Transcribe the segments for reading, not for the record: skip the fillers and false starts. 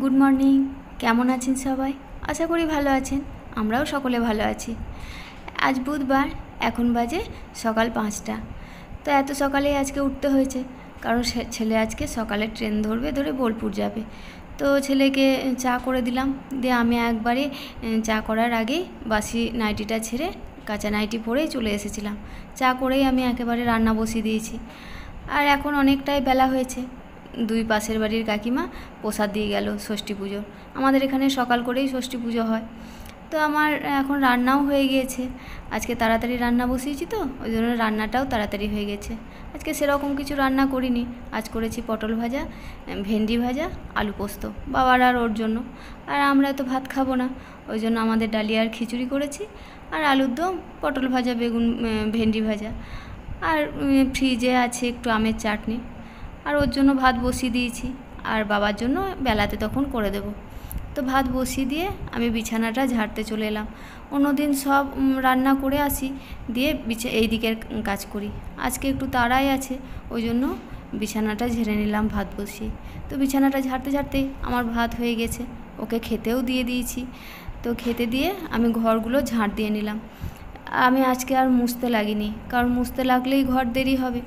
Good morning. কেমন আছেন সবাই? আশা করি ভালো আছেন। আমরাও সকলে ভালো আছি। আজ বুধবার, এখন বাজে সকাল 5টা। তো এত সকালেই আজকে উঠতে হয়েছে, কারণ ছেলে আজকে সকালে ট্রেন ধরে বোলপুর যাবে। তো ছেলেকে চা করে দিলাম, দিয়ে আমি একবারে চা করার আগেই বাসি নাইটিটা ছেড়ে কাঁচা নাইটি পরেই চলে এসেছিলাম। চা করেই আমি একেবারে রান্না বসিয়ে দিয়েছি। আর এখন অনেকটাই বেলা হয়েছে। দুই পাশের বাড়ির কাকিমা প্রসাদ দিয়ে গেল ষষ্ঠী পুজোর। আমাদের এখানে সকাল করেই ষষ্ঠী পুজো হয়। তো আমার এখন রান্নাও হয়ে গিয়েছে। আজকে তাড়াতাড়ি রান্না বসিয়েছি, তো ওই জন্য রান্নাটাও তাড়াতাড়ি হয়ে গেছে। আজকে সেরকম কিছু রান্না করিনি। আজ করেছি পটল ভাজা, ভেন্ডি ভাজা, আলু পোস্ত, বাবার আর ওর জন্য। আর আমরা তো ভাত খাবো না, ওই জন্য আমাদের ডালিয়ার খিচুড়ি করেছি, আর আলুর দম, পটল ভাজা, বেগুন, ভেন্ডি ভাজা। আর ফ্রিজে আছে একটু আমের চাটনি। আর ওর জন্য ভাত বসিয়ে দিয়েছি, আর বাবার জন্য বেলাতে তখন করে দেব। তো ভাত বসিয়ে দিয়ে আমি বিছানাটা ঝাড়তে চলে এলাম। অন্যদিন সব রান্না করে আসি, দিয়ে এই দিকের কাজ করি। আজকে একটু তাড়াই আছে, ওই জন্য বিছানাটা ঝেড়ে নিলাম ভাত বসিয়ে। তো বিছানাটা ঝাড়তে ঝাড়তেই আমার ভাত হয়ে গেছে, ওকে খেতেও দিয়ে দিয়েছি। তো খেতে দিয়ে আমি ঘরগুলো ঝাঁট দিয়ে নিলাম। আমি আজকে আর মুছতে লাগিনি, কারণ মুছতে লাগলেই ঘর দেরি হবে।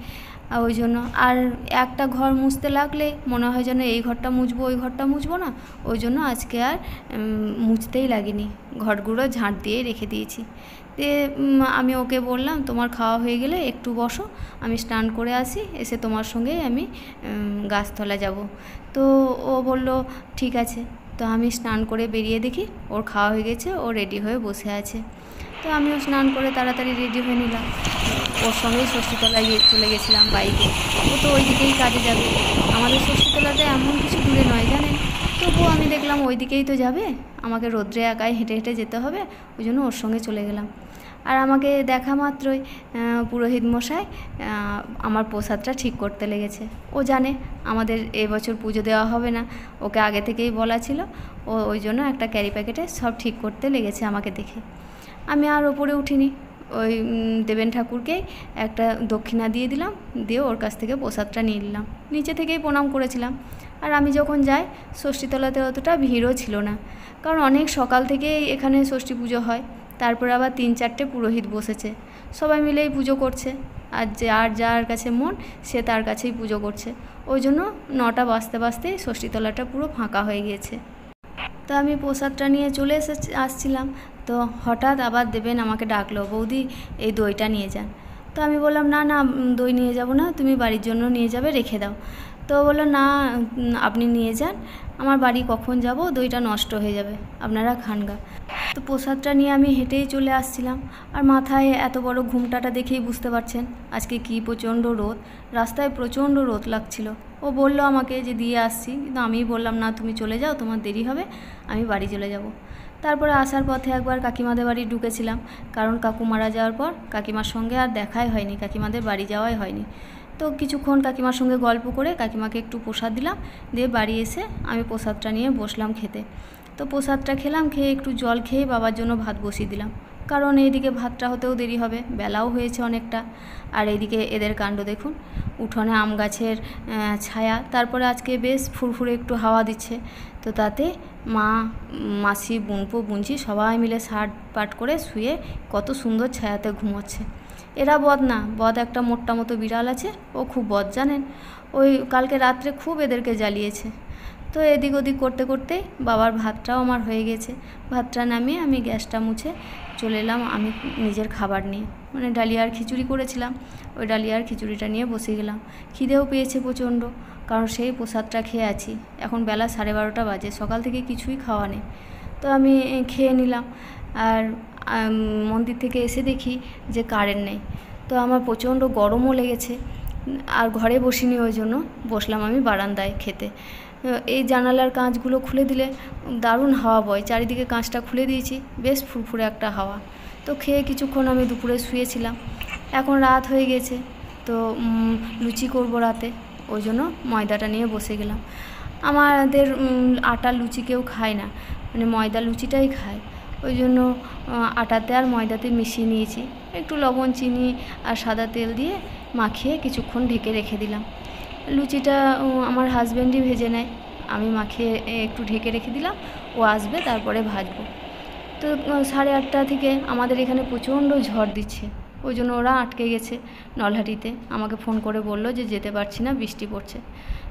ওই জন্য আর একটা ঘর মুছতে লাগলে মনে হয় যেন এই ঘরটা মুছবো, ওই ঘরটা মুছবো না। ওই জন্য আজকে আর মুছতেই লাগিনি, ঘরগুলো ঝাঁট দিয়ে রেখে দিয়েছি। দিয়ে আমি ওকে বললাম, তোমার খাওয়া হয়ে গেলে একটু বসো, আমি স্নান করে আসি, এসে তোমার সঙ্গেই আমি গাছতলা যাব। তো ও বলল ঠিক আছে। তো আমি স্নান করে বেরিয়ে দেখি ওর খাওয়া হয়ে গেছে, ও রেডি হয়ে বসে আছে। তো আমিও স্নান করে তাড়াতাড়ি রেডি হয়ে নিলাম। ওর সঙ্গেই ষষ্ঠীতলায় চলে গেছিলাম বাইকে। ও তো ওই দিকেই কাজে যাবে। আমাদের ষষ্ঠীতলাটা এমন কিছু দূরে নয় জানেন, তবুও আমি দেখলাম ওই দিকেই তো যাবে, আমাকে রোদ্রে একাই হেঁটে হেঁটে যেতে হবে, ওই জন্য ওর সঙ্গে চলে গেলাম। আর আমাকে দেখা মাত্রই পুরোহিত মশাই আমার প্রসাদটা ঠিক করতে লেগেছে। ও জানে আমাদের এবছর পুজো দেওয়া হবে না, ওকে আগে থেকেই বলা ছিল। ও ওই জন্য একটা ক্যারি প্যাকেটে সব ঠিক করতে লেগেছে আমাকে দেখে। আমি আর ওপরে উঠিনি, ওই দেবেন ঠাকুরকেই একটা দক্ষিণা দিয়ে দিলাম, দিয়ে ওর কাছ থেকে প্রসাদটা নিয়ে নিলাম। নিচে থেকেই প্রণাম করেছিলাম। আর আমি যখন যাই ষষ্ঠীতলাতে অতটা ভিড়ও ছিল না, কারণ অনেক সকাল থেকেই এখানে ষষ্ঠী পুজো হয়। তারপর আবার 3-4টে পুরোহিত বসেছে, সবাই মিলেই পুজো করছে। আর যার কাছে মন সে তার কাছেই পুজো করছে। ওই জন্য 9টা বাজতে বাজতেই ষষ্ঠীতলাটা পুরো ফাঁকা হয়ে গিয়েছে। তো আমি প্রসাদটা নিয়ে চলে আসছিলাম, তো হঠাৎ আবার দেবেন আমাকে ডাকলো, বৌদি এই দইটা নিয়ে যান। তো আমি বললাম না না, দই নিয়ে যাব না, তুমি বাড়ির জন্য নিয়ে যাবে, রেখে দাও। তো বললো না, আপনি নিয়ে যান, আমার বাড়ি কখন যাব, দইটা নষ্ট হয়ে যাবে, আপনারা খানগা। তো প্রসাদটা নিয়ে আমি হেঁটেই চলে আসছিলাম। আর মাথায় এত বড় ঘুমটাটা দেখেই বুঝতে পারছেন আজকে কি প্রচণ্ড রোদ, রাস্তায় প্রচণ্ড রোদ লাগছিল। ও বলল আমাকে যে দিয়ে আসছি, কিন্তু আমি বললাম না, তুমি চলে যাও, তোমার দেরি হবে, আমি বাড়ি চলে যাব। তারপরে আসার পথে একবার কাকিমাদের বাড়ি ঢুকেছিলাম, কারণ কাকু মারা যাওয়ার পর কাকিমার সঙ্গে আর দেখাই হয়নি, কাকিমাদের বাড়ি যাওয়াই হয়নি। তো কিছুক্ষণ কাকিমার সঙ্গে গল্প করে কাকিমাকে একটু প্রসাদ দিলাম, দিয়ে বাড়ি এসে আমি প্রসাদটা নিয়ে বসলাম খেতে। তো প্রসাদটা খেলাম, খেয়ে একটু জল খেয়ে বাবার জন্য ভাত বসিয়ে দিলাম, কারণ এইদিকে ভাতটা হতেও দেরি হবে, বেলাও হয়েছে অনেকটা। আর এইদিকে এদের কাণ্ড দেখুন, উঠোনে আম গাছের ছায়া, তারপরে আজকে বেশ ফুরফুরে একটু হাওয়া দিচ্ছে। তো তাতে মা, মাসি, বুনপো, বুনঝি সবাই মিলে শার্ট পাট করে শুয়ে কত সুন্দর ছায়াতে ঘুমোচ্ছে। এরা বদ না, বদ একটা মোট্টা মতো বিড়াল আছে, ও খুব বদ জানেন, ওই কালকে রাত্রে খুব এদেরকে জ্বালিয়েছে। তো এদিক ওদিক করতে করতে বাবার ভাতটাও আমার হয়ে গেছে। ভাতটা নামিয়ে আমি গ্যাসটা মুছে চলে এলাম আমি নিজের খাবার নিয়ে, মানে ডালিয়ার খিচুড়ি করেছিলাম, ওই ডালিয়ার খিচুড়িটা নিয়ে বসে গেলাম। খিদেও পেয়েছে প্রচণ্ড, কারণ সেই প্রসাদটা খেয়ে আছি। এখন বেলা 12:30 বাজে, সকাল থেকে কিছুই খাওয়া নেই। তো আমি খেয়ে নিলাম। আর মন্দির থেকে এসে দেখি যে কারেন্ট নেই। তো আমার প্রচণ্ড গরমও লেগেছে, আর ঘরে বসিনি, ওই জন্য বসলাম আমি বারান্দায় খেতে। এই জানালার কাঁচগুলো খুলে দিলে দারুণ হাওয়া বয়, চারিদিকে কাঁচটা খুলে দিয়েছি, বেশ ফুরফুরে একটা হাওয়া। তো খেয়ে কিছুক্ষণ আমি দুপুরে শুয়েছিলাম। এখন রাত হয়ে গেছে, তো লুচি করব রাতে, ওই জন্য ময়দাটা নিয়ে বসে গেলাম। আমাদের আটার লুচি কেউ খায় না, মানে ময়দা লুচিটাই খায়। ওই জন্য আটাতে আর ময়দাতে মিশিয়ে নিয়েছি, একটু লবণ, চিনি আর সাদা তেল দিয়ে মাখিয়ে কিছুক্ষণ ঢেকে রেখে দিলাম। লুচিটা আমার হাজব্যান্ডই ভেজে নেয়, আমি মাখিয়ে একটু ঢেকে রেখে দিলাম, ও আসবে তারপরে ভাজবো। তো 8:30 থেকে আমাদের এখানে প্রচণ্ড ঝড় দিচ্ছে, ওই জন্য ওরা আটকে গেছে নলহাটিতে। আমাকে ফোন করে বললো যে যেতে পারছি না, বৃষ্টি পড়ছে।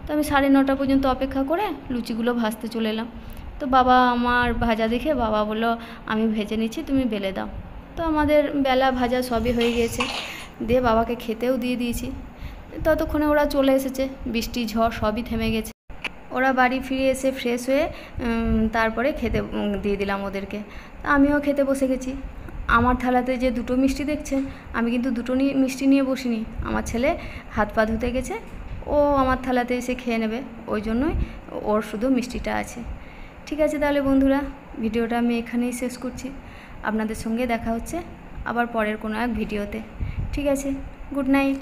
তো আমি 9:30 পর্যন্ত অপেক্ষা করে লুচিগুলো ভাজতে চলে এলাম। তো বাবা আমার ভাজা দেখে বাবা বললো আমি ভেজে নিচ্ছি, তুমি বেলে দাও। তো আমাদের বেলা ভাজা সবই হয়ে গিয়েছে, দিয়ে বাবাকে খেতেও দিয়ে দিয়েছি। ততক্ষণে ওরা চলে এসেছে, বৃষ্টি ঝড় সবই থেমে গেছে। ওরা বাড়ি ফিরে এসে ফ্রেশ হয়ে তারপরে খেতে দিয়ে দিলাম ওদেরকে। আমিও খেতে বসে গেছি। আমার থালাতে যে 2টো মিষ্টি দেখছেন, আমি কিন্তু 2টো মিষ্টি নিয়ে বসিনি। আমার ছেলে হাত পা ধুতে গেছে, ও আমার থালাতে এসে খেয়ে নেবে, ওই জন্যই ওর শুধু মিষ্টিটা আছে। ঠিক আছে তাহলে বন্ধুরা, ভিডিওটা আমি এখানেই শেষ করছি। আপনাদের সঙ্গে দেখা হচ্ছে আবার পরের কোনো এক ভিডিওতে। ঠিক আছে, গুড নাইট।